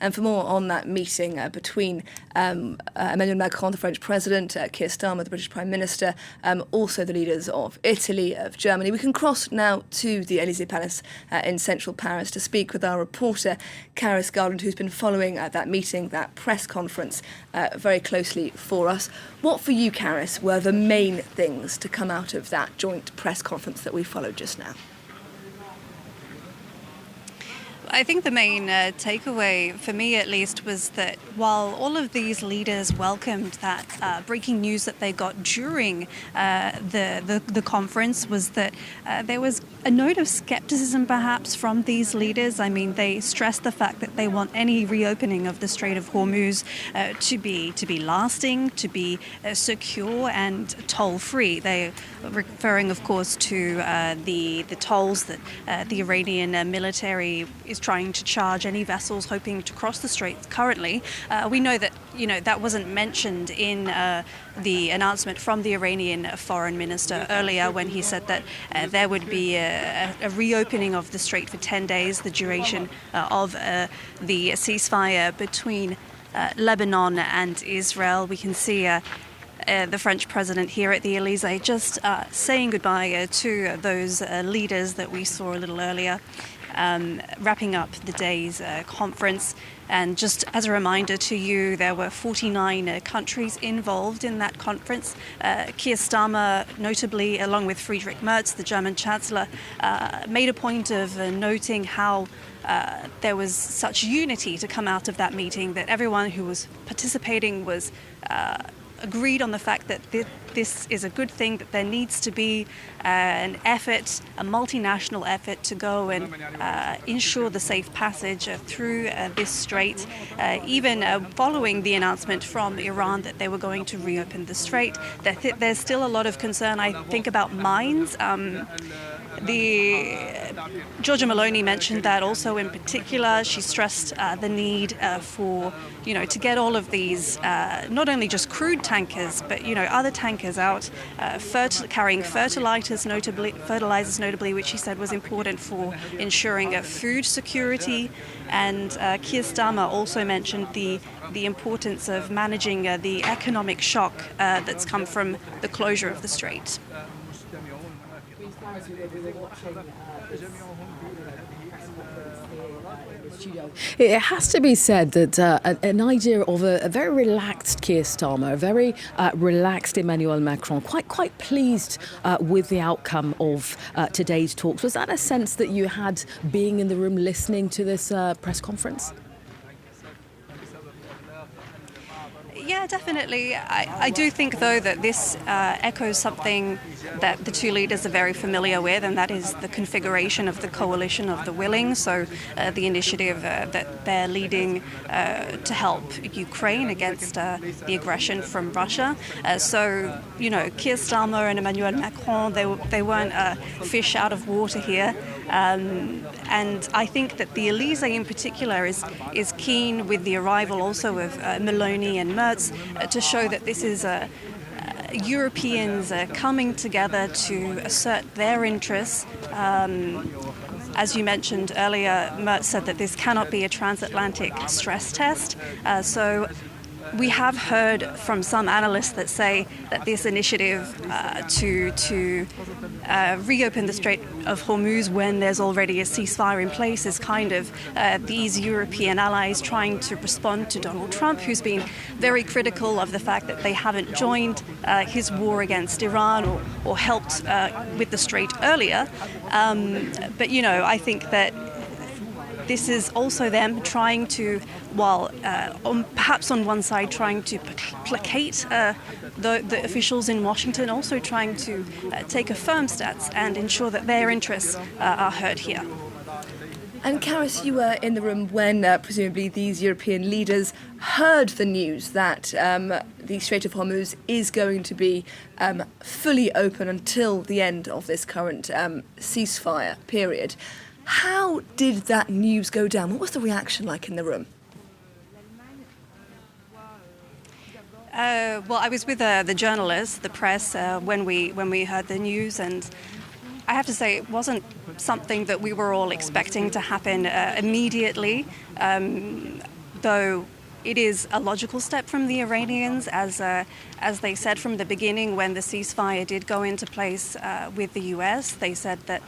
And for more on that meeting between Emmanuel Macron, the French president, Keir Starmer, the British Prime Minister, also the leaders of Italy, of Germany, we can cross now to the Élysée Palace in central Paris to speak with our reporter, Keir, who's been following that meeting, that press conference, very closely for us. What for you, Karis, were the main things to come out of that joint press conference that we followed just now? I think the main takeaway, for me at least, was that while all of these leaders welcomed that breaking news that they got during the conference, was that there was a note of skepticism perhaps from these leaders. I mean, they stressed the fact that they want any reopening of the Strait of Hormuz to be lasting, to be secure and toll-free. They are referring, of course, to the tolls that the Iranian military is trying to charge any vessels hoping to cross the strait currently. We know that that wasn't mentioned in the announcement from the Iranian foreign minister earlier, when he said that there would be a reopening of the strait for 10 days, the duration of the ceasefire between Lebanon and Israel. We can see the French president here at the Élysée just saying goodbye to those leaders that we saw a little earlier, wrapping up the day's conference. And just as a reminder to you, there were 49 countries involved in that conference. Keir Starmer, notably, along with Friedrich Merz, the German Chancellor, made a point of noting how there was such unity to come out of that meeting, that everyone who was participating was agreed on the fact that this is a good thing, that there needs to be an effort, a multinational effort to go and ensure the safe passage through this strait, even following the announcement from Iran that they were going to reopen the strait. There's still a lot of concern, I think, about mines. Giorgia Meloni mentioned that also in particular. She stressed the need for, to get all of these, not only just crude tankers, but, other tankers out, carrying fertilizers notably, which she said was important for ensuring food security. And Keir Starmer also mentioned the importance of managing the economic shock that's come from the closure of the strait. It has to be said that an idea of a very relaxed Keir Starmer, a very relaxed Emmanuel Macron, quite pleased with the outcome of today's talks. Was that a sense that you had being in the room listening to this press conference? Yeah, definitely. I do think, though, that this echoes something that the two leaders are very familiar with, and that is the configuration of the coalition of the willing. So the initiative that they're leading to help Ukraine against the aggression from Russia. So, Keir Starmer and Emmanuel Macron, they weren't fish out of water here. And I think that the Élysée in particular is keen with the arrival also of Meloni and Merz to show that this is Europeans coming together to assert their interests. As you mentioned earlier, Merz said that this cannot be a transatlantic stress test. So we have heard from some analysts that say that this initiative to reopen the Strait of Hormuz when there's already a ceasefire in place is kind of these European allies trying to respond to Donald Trump, who's been very critical of the fact that they haven't joined his war against Iran or helped with the strait earlier. But, I think that this is also them trying to, perhaps on one side trying to placate the officials in Washington, also trying to take a firm stance and ensure that their interests are heard here. And Karis, you were in the room when presumably these European leaders heard the news that the Strait of Hormuz is going to be fully open until the end of this current ceasefire period. How did that news go down? What was the reaction like in the room? Well, I was with the journalists, the press, when we heard the news, and I have to say it wasn't something that we were all expecting to happen immediately. though it is a logical step from the Iranians, as they said from the beginning when the ceasefire did go into place with the US. They said that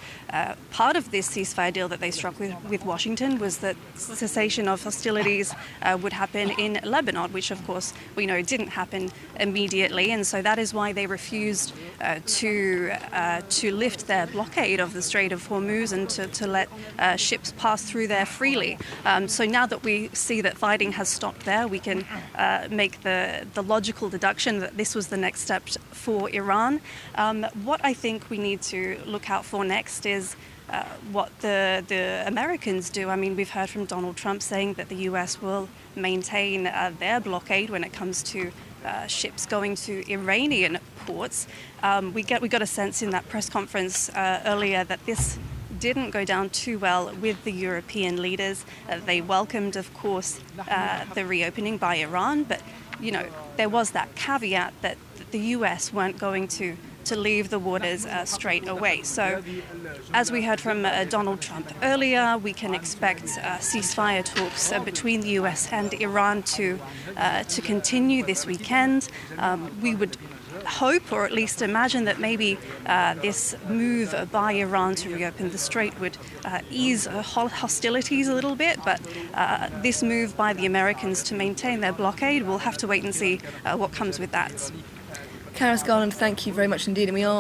part of this ceasefire deal that they struck with Washington was that cessation of hostilities would happen in Lebanon, which of course we know didn't happen immediately, and so that is why they refused to lift their blockade of the Strait of Hormuz and to let ships pass through there freely. So now that we see that fighting has stopped there, we can make the logical deduction that this was the next step for Iran. What I think we need to look out for next is what the Americans do. I mean, we've heard from Donald Trump saying that the US will maintain their blockade when it comes to ships going to Iranian ports. We got a sense in that press conference earlier that this didn't go down too well with the European leaders. They welcomed, of course, the reopening by Iran, but there was that caveat that the US weren't going to leave the waters straight away. So, as we heard from Donald Trump earlier, we can expect ceasefire talks between the US and Iran to continue this weekend. We would hope, or at least imagine, that maybe this move by Iran to reopen the strait would ease hostilities a little bit, but this move by the Americans to maintain their blockade, we'll have to wait and see what comes with that. Karis Garland, thank you very much indeed, and we are